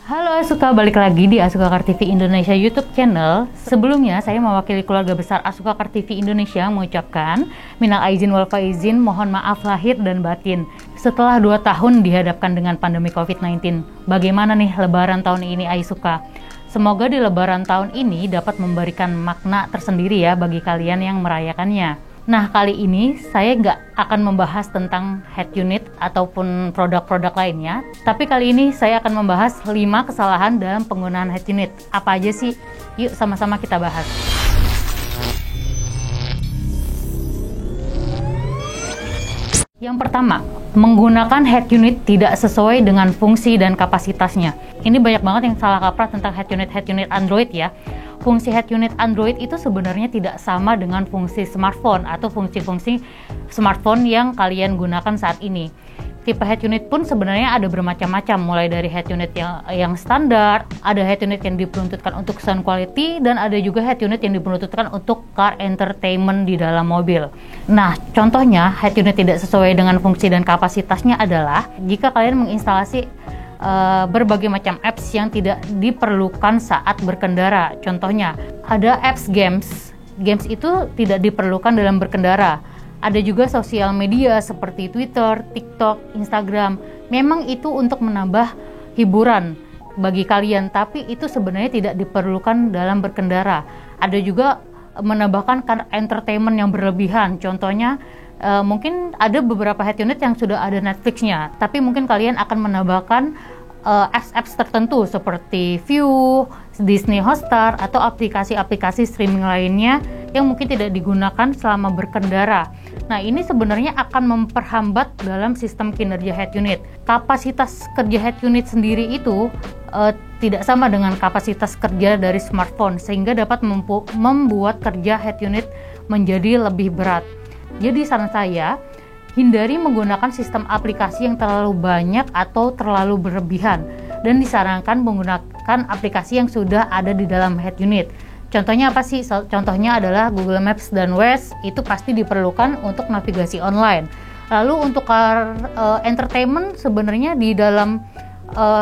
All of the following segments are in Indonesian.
Halo Asuka, balik lagi di Asuka Car TV Indonesia YouTube channel. Sebelumnya saya mewakili keluarga besar Asuka Car TV Indonesia mengucapkan minal aizin wal faizin, mohon maaf lahir dan batin. Setelah 2 tahun dihadapkan dengan pandemi COVID-19, bagaimana nih lebaran tahun ini Asuka? Semoga di lebaran tahun ini dapat memberikan makna tersendiri ya bagi kalian yang merayakannya. Nah, kali ini saya nggak akan membahas tentang head unit ataupun produk-produk lainnya, tapi kali ini saya akan membahas 5 kesalahan dalam penggunaan head unit. Apa aja sih? Yuk sama-sama kita bahas. Yang pertama, menggunakan head unit tidak sesuai dengan fungsi dan kapasitasnya. Ini banyak banget yang salah kaprah tentang head unit Android ya. Fungsi head unit Android itu sebenarnya tidak sama dengan fungsi smartphone atau fungsi-fungsi smartphone yang kalian gunakan saat ini. Tipe head unit pun sebenarnya ada bermacam-macam, mulai dari head unit yang standar, ada head unit yang diperuntukkan untuk sound quality, dan ada juga head unit yang diperuntukkan untuk car entertainment di dalam mobil. Nah, contohnya head unit tidak sesuai dengan fungsi dan kapasitasnya adalah jika kalian menginstalasi berbagai macam apps yang tidak diperlukan saat berkendara. Contohnya, ada apps games itu tidak diperlukan dalam berkendara. Ada juga sosial media seperti Twitter, TikTok, Instagram. Memang itu untuk menambah hiburan bagi kalian, tapi itu sebenarnya tidak diperlukan dalam berkendara. Ada juga menambahkan entertainment yang berlebihan. Contohnya, mungkin ada beberapa head unit yang sudah ada Netflix-nya, tapi mungkin kalian akan menambahkan apps tertentu seperti View, Disney Hotstar, atau aplikasi-aplikasi streaming lainnya yang mungkin tidak digunakan selama berkendara. Nah, ini sebenarnya akan memperhambat dalam sistem kinerja head unit. Kapasitas kerja head unit sendiri itu tidak sama dengan kapasitas kerja dari smartphone, sehingga dapat membuat kerja head unit menjadi lebih berat. Jadi saran saya, hindari menggunakan sistem aplikasi yang terlalu banyak atau terlalu berlebihan, dan disarankan menggunakan aplikasi yang sudah ada di dalam head unit. Contohnya apa sih? Contohnya adalah Google Maps dan Waze, itu pasti diperlukan untuk navigasi online. Lalu untuk car entertainment, sebenarnya di dalam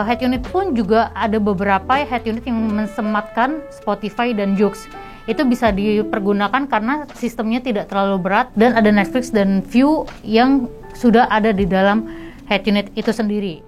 head unit pun juga ada beberapa head unit yang mensematkan Spotify dan Joox. Itu bisa dipergunakan karena sistemnya tidak terlalu berat, dan ada Netflix dan View yang sudah ada di dalam head unit itu sendiri.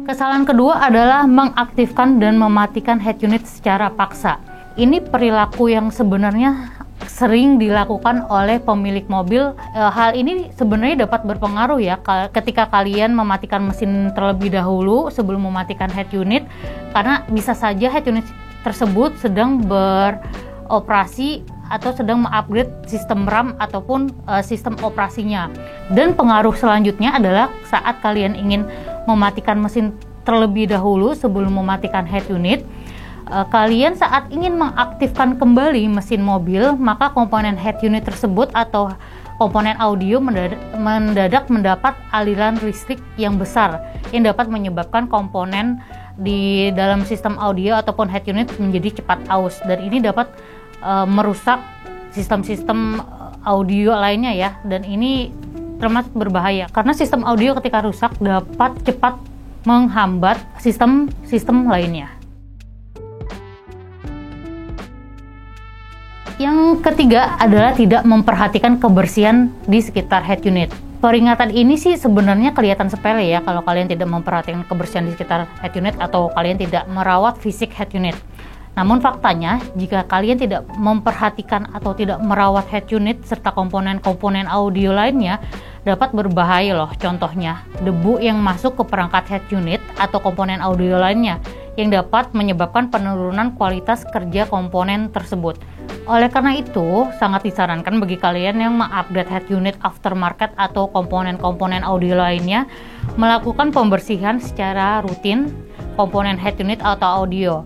Kesalahan kedua adalah mengaktifkan dan mematikan head unit secara paksa. Ini perilaku yang sebenarnya sering dilakukan oleh pemilik mobil. Hal ini sebenarnya dapat berpengaruh ya ketika kalian mematikan mesin terlebih dahulu sebelum mematikan head unit, karena bisa saja head unit tersebut sedang beroperasi atau sedang mengupgrade sistem RAM ataupun sistem operasinya. Dan pengaruh selanjutnya adalah saat kalian ingin mematikan mesin terlebih dahulu sebelum mematikan head unit, kalian saat ingin mengaktifkan kembali mesin mobil, maka komponen head unit tersebut atau komponen audio mendadak mendapat aliran listrik yang besar yang dapat menyebabkan komponen di dalam sistem audio ataupun head unit menjadi cepat aus, dan ini dapat merusak sistem-sistem audio lainnya ya, dan ini termasuk berbahaya karena sistem audio ketika rusak dapat cepat menghambat sistem lainnya. Yang ketiga adalah tidak memperhatikan kebersihan di sekitar head unit. Peringatan ini sih sebenarnya kelihatan sepele ya kalau kalian tidak memperhatikan kebersihan di sekitar head unit atau kalian tidak merawat fisik head unit. Namun faktanya, jika kalian tidak memperhatikan atau tidak merawat head unit serta komponen-komponen audio lainnya, dapat berbahaya loh. Contohnya, debu yang masuk ke perangkat head unit atau komponen audio lainnya yang dapat menyebabkan penurunan kualitas kerja komponen tersebut. Oleh karena itu, sangat disarankan bagi kalian yang mengupgrade head unit aftermarket atau komponen-komponen audio lainnya melakukan pembersihan secara rutin komponen head unit atau audio.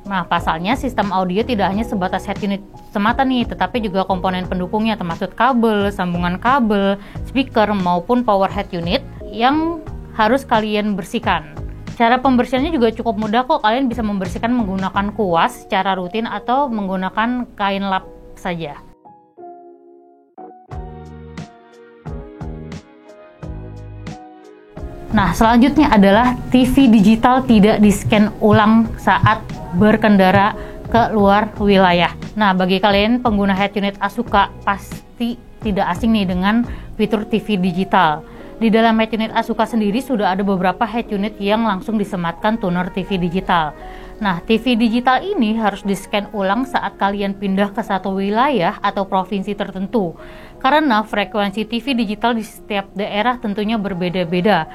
Nah, pasalnya sistem audio tidak hanya sebatas head unit semata nih, tetapi juga komponen pendukungnya termasuk kabel, sambungan kabel, speaker maupun power head unit yang harus kalian bersihkan. Cara pembersihannya juga cukup mudah kok. Kalian bisa membersihkan menggunakan kuas secara rutin atau menggunakan kain lap saja. Nah, selanjutnya adalah TV digital tidak di-scan ulang saat berkendara ke luar wilayah. Nah, bagi kalian pengguna head unit Asuka pasti tidak asing nih dengan fitur TV digital. Di dalam head unit Asuka sendiri sudah ada beberapa head unit yang langsung disematkan tuner TV digital. Nah, TV digital ini harus di-scan ulang saat kalian pindah ke satu wilayah atau provinsi tertentu. Karena frekuensi TV digital di setiap daerah tentunya berbeda-beda.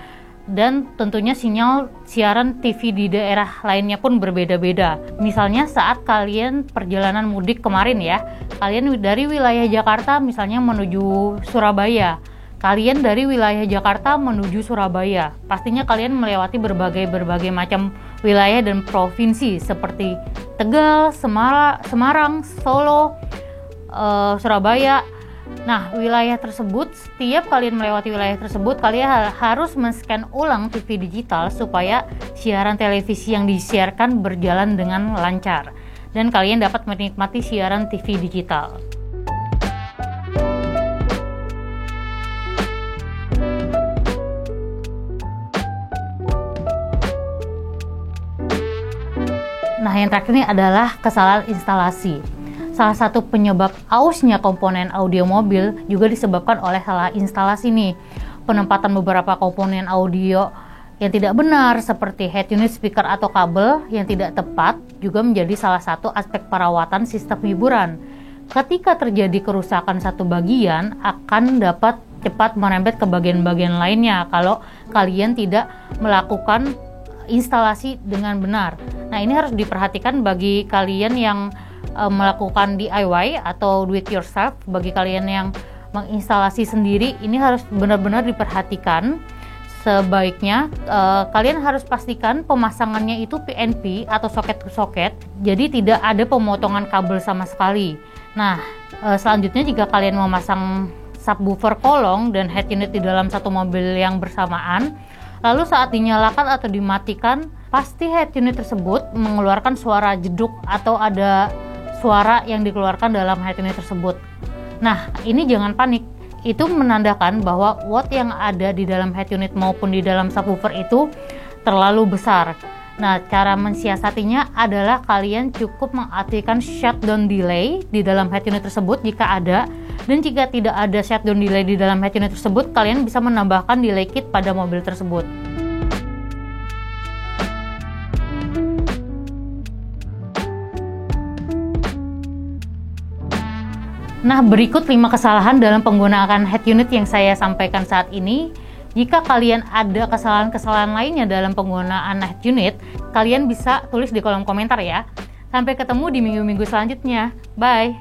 Dan tentunya sinyal siaran TV di daerah lainnya pun berbeda-beda. Misalnya saat kalian perjalanan mudik kemarin ya, kalian dari wilayah Jakarta misalnya menuju Surabaya, kalian dari wilayah Jakarta menuju Surabaya, pastinya kalian melewati berbagai macam wilayah dan provinsi seperti Tegal, Semarang, Solo, Surabaya. Nah, wilayah tersebut, setiap kalian melewati wilayah tersebut, kalian harus men-scan ulang TV digital supaya siaran televisi yang disiarkan berjalan dengan lancar dan kalian dapat menikmati siaran TV digital. Nah, yang terakhir ini adalah kesalahan instalasi. Salah satu penyebab ausnya komponen audio mobil juga disebabkan oleh salah instalasi nih. Penempatan beberapa komponen audio yang tidak benar seperti head unit speaker atau kabel yang tidak tepat juga menjadi salah satu aspek perawatan sistem hiburan. Ketika terjadi kerusakan satu bagian akan dapat cepat merembet ke bagian-bagian lainnya kalau kalian tidak melakukan instalasi dengan benar. Nah, ini harus diperhatikan bagi kalian yang melakukan DIY atau do it yourself. Bagi kalian yang menginstalasi sendiri, ini harus benar-benar diperhatikan. Sebaiknya kalian harus pastikan pemasangannya itu PNP atau soket ke soket, jadi tidak ada pemotongan kabel sama sekali. Nah, selanjutnya jika kalian memasang subwoofer kolong dan head unit di dalam satu mobil yang bersamaan, lalu saat dinyalakan atau dimatikan, pasti head unit tersebut mengeluarkan suara jeduk atau ada suara yang dikeluarkan dalam head unit tersebut. Nah, ini jangan panik. Itu menandakan bahwa watt yang ada di dalam head unit maupun di dalam subwoofer itu terlalu besar. Nah, cara mensiasatinya adalah kalian cukup mengaktifkan shutdown delay di dalam head unit tersebut jika ada, dan jika tidak ada shutdown delay di dalam head unit tersebut, kalian bisa menambahkan delay kit pada mobil tersebut. Nah, berikut 5 kesalahan dalam penggunaan head unit yang saya sampaikan saat ini. Jika kalian ada kesalahan-kesalahan lainnya dalam penggunaan head unit, kalian bisa tulis di kolom komentar ya. Sampai ketemu di minggu-minggu selanjutnya. Bye!